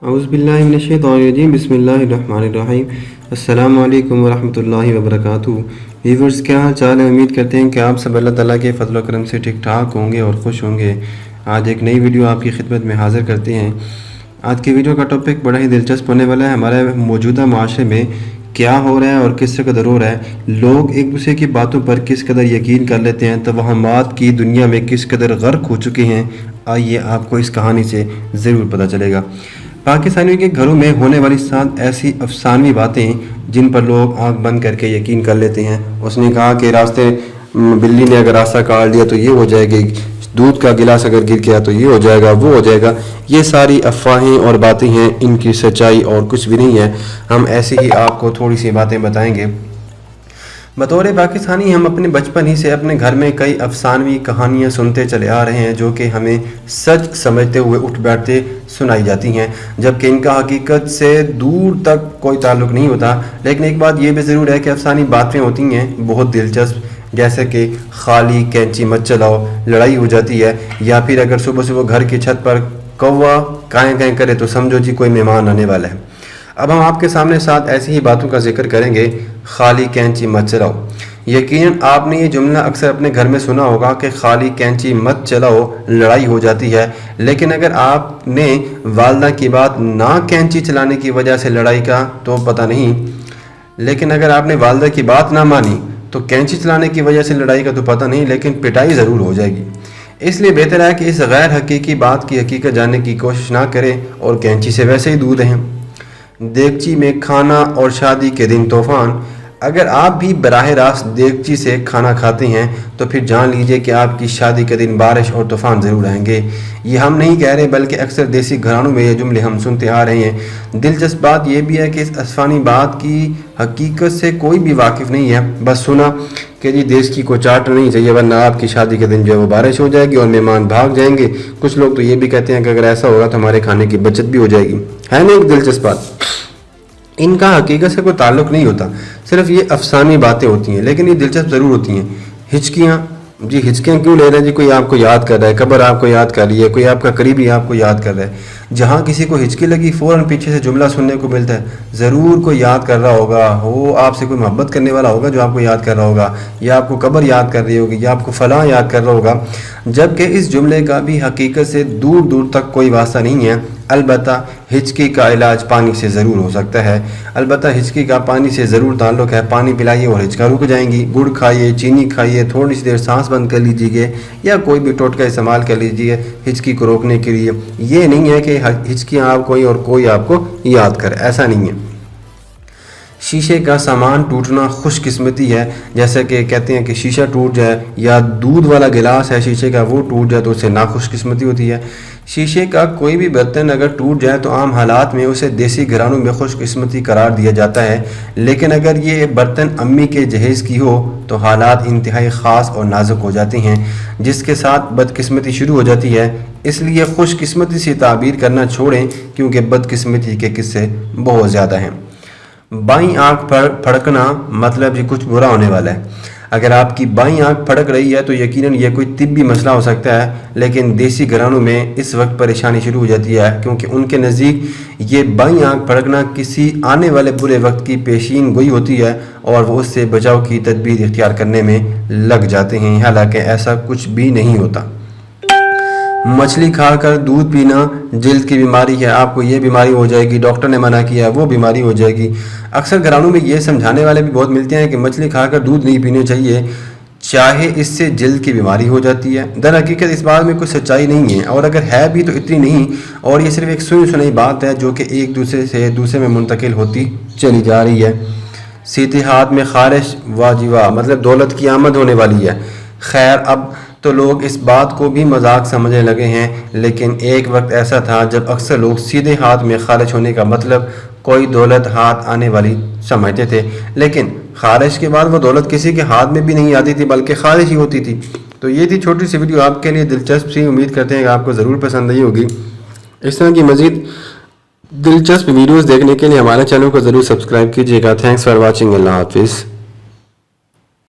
औज़ुबिल्लाहिमिनश्शैतानिर्रजीम बिस्मिल्लाहिर्रहमानिर्रहीम अस्सलामु अलैकुम वरहमतुल्लाहि वबरकातुहू। व्यूवर्स, क्या हाल चाल है? उम्मीद करते हैं कि आप सब अल्लाह ताला के फजल व करम से ठीक ठाक होंगे और खुश होंगे। आज एक नई वीडियो आपकी खिदमत में हाज़िर करते हैं। आज की वीडियो का टॉपिक बड़ा ही दिलचस्प होने वाला है। हमारे मौजूदा माशरे में क्या हो रहा है और किस कदर हो रहा है, लोग एक दूसरे की बातों पर किस कदर यकीन कर लेते हैं, तवहमात की दुनिया में किस कदर गर्क हो चुके हैं, आइए आपको इस कहानी से ज़रूर पता चलेगा। पाकिस्तानियों के घरों में होने वाली 7 ऐसी अफसानवी बातें जिन पर लोग आंख बंद करके यकीन कर लेते हैं। उसने कहा कि रास्ते बिल्ली ने अगर रास्ता काट दिया तो ये हो जाएगी, दूध का गिलास अगर गिर गया तो ये हो जाएगा, वो हो जाएगा। ये सारी अफवाहें और बातें हैं, इनकी सच्चाई और कुछ भी नहीं है। हम ऐसे ही आपको थोड़ी सी बातें बताएंगे। बतौर पाकिस्तानी हम अपने बचपन ही से अपने घर में कई अफसानवी कहानियाँ सुनते चले आ रहे हैं जो कि हमें सच समझते हुए उठ बैठते सुनाई जाती हैं, जबकि इनका हकीकत से दूर तक कोई ताल्लुक़ नहीं होता। लेकिन एक बात ये भी ज़रूर है कि अफसानी बातें होती हैं बहुत दिलचस्प, जैसे कि खाली कैंची मत चलाओ, लड़ाई हो जाती है, या फिर अगर सुबह सुबह घर की छत पर कौवा काएँ काएँ करे तो समझो जी कोई मेहमान आने वाला है। अब हम आपके सामने 7 ऐसी ही बातों का जिक्र करेंगे। खाली कैंची मत चलाओ। यकीनन आपने ये जुमला अक्सर अपने घर में सुना होगा कि खाली कैंची मत चलाओ, लड़ाई हो जाती है। लेकिन अगर आपने वालदा की बात ना कैंची चलाने की वजह से लड़ाई का तो पता नहीं, लेकिन अगर आपने वालदा की बात ना मानी तो कैंची चलाने की वजह से लड़ाई का तो पता नहीं, लेकिन पिटाई ज़रूर हो जाएगी। इसलिए बेहतर है कि इस गैर हकीकी बात की हकीकत जानने की कोशिश ना करें और कैंची से वैसे ही दूर रहें। देगची में खाना और शादी के दिन तूफ़ान। अगर आप भी बराह रास्त देगची से खाना खाते हैं तो फिर जान लीजिए कि आपकी शादी के दिन बारिश और तूफ़ान ज़रूर आएंगे। ये हम नहीं कह रहे, बल्कि अक्सर देसी घरानों में ये जुमले हम सुनते आ रहे हैं। दिलचस्प बात यह भी है कि इस अफसानी बात की हकीकत से कोई भी वाकिफ़ नहीं है, बस सुना कि जी देगची को चाटना नहीं चाहिए वरना आपकी शादी के दिन जो है वो बारिश हो जाएगी और मेहमान भाग जाएंगे। कुछ लोग तो ये भी कहते हैं कि अगर ऐसा होगा तो हमारे खाने की बचत भी हो जाएगी। है ना एक दिलचस्प बात। इनका हकीकत से कोई ताल्लुक़ नहीं होता, सिर्फ ये अफसानी बातें होती हैं, लेकिन ये दिलचस्प ज़रूर होती हैं। हिचकियाँ, जी हिचकियाँ क्यों ले रहे हैं जी? कोई आपको याद कर रहा है, कब्र आपको याद कर रही है, कोई आपका करीबी आपको याद कर रहा है। जहाँ किसी को हिचकी लगी फ़ौरन पीछे से जुमला सुनने को मिलता है, ज़रूर कोई याद कर रहा होगा, हो आपसे कोई मोहब्बत करने वाला होगा जो आपको याद कर रहा होगा, या आपको कब्र याद कर रही होगी, या आपको फ़लाँ याद कर रहा होगा। जबकि इस जुमले का भी हकीकत से दूर दूर तक कोई वास्ता नहीं है। अलबत्ता हिचकी का इलाज पानी से ज़रूर हो सकता है। अलबत्ता हिचकी का पानी से ज़रूर ताल्लुक़ है। पानी पिलाइए और हिचका रुक जाएंगी। गुड़ खाइए, चीनी खाइए, थोड़ी सी देर सांस बंद कर लीजिए या कोई भी टोटका इस्तेमाल कर लीजिए हिचकी को रोकने के लिए। ये नहीं है कि हिचकियाँ आप कोई आपको याद करे, ऐसा नहीं है। शीशे का सामान टूटना खुशकिस्मती है। जैसे कि कहते हैं कि शीशा टूट जाए या दूध वाला गिलास है शीशे का वो टूट जाए तो उससे नाखुशकिस्मती होती है। शीशे का कोई भी बर्तन अगर टूट जाए तो आम हालात में उसे देसी घरानों में खुशकिस्मती करार दिया जाता है, लेकिन अगर ये बर्तन अम्मी के जहेज़ की हो तो हालात इंतहाई ख़ास और नाजुक हो जाते हैं, जिसके साथ बदकिस्मती शुरू हो जाती है। इसलिए खुशकिस्मती से ताबीर करना छोड़ें, क्योंकि बदकिस्मती के किस्से बहुत ज़्यादा हैं। बाईं आंख फड़कना मतलब जी कुछ बुरा होने वाला है। अगर आपकी बाईं आंख फड़क रही है तो यकीनन यह कोई तिब्बी मसला हो सकता है, लेकिन देसी घरानों में इस वक्त परेशानी शुरू हो जाती है, क्योंकि उनके नज़दीक ये बाईं आंख फड़कना किसी आने वाले बुरे वक्त की पेशीन गोई होती है और वो उससे बचाव की तदबीर इख्तियार करने में लग जाते हैं। हालांकि ऐसा कुछ भी नहीं होता। मछली खाकर दूध पीना जल्द की बीमारी है, आपको ये बीमारी हो जाएगी, डॉक्टर ने मना किया, वो बीमारी हो जाएगी। अक्सर घरानों में ये समझाने वाले भी बहुत मिलते हैं कि मछली खाकर दूध नहीं पीने चाहिए, चाहे इससे जल्द की बीमारी हो जाती है। दर हकीकत इस बात में कोई सच्चाई नहीं है, और अगर है भी तो इतनी नहीं, और ये सिर्फ एक सुनी सुनाई बात है जो कि एक दूसरे से दूसरे में मुंतकिल होती चली जा रही है। सीधे हाथ में खारिश, वाजिवा मतलब दौलत की आमद होने वाली है। खैर अब तो लोग इस बात को भी मजाक समझने लगे हैं, लेकिन एक वक्त ऐसा था जब अक्सर लोग सीधे हाथ में खारिश होने का मतलब कोई दौलत हाथ आने वाली समझते थे, लेकिन खारिश के बाद वो दौलत किसी के हाथ में भी नहीं आती थी बल्कि खारिश ही होती थी। तो ये थी छोटी सी वीडियो आपके लिए दिलचस्प सी, उम्मीद करते हैं कि आपको ज़रूर पसंद आई होगी। इस तरह की मज़ीद दिलचस्प वीडियोज़ देखने के लिए हमारे चैनल को ज़रूर सब्सक्राइब कीजिएगा। Thanks for watching. अल्लाह हाफिज़।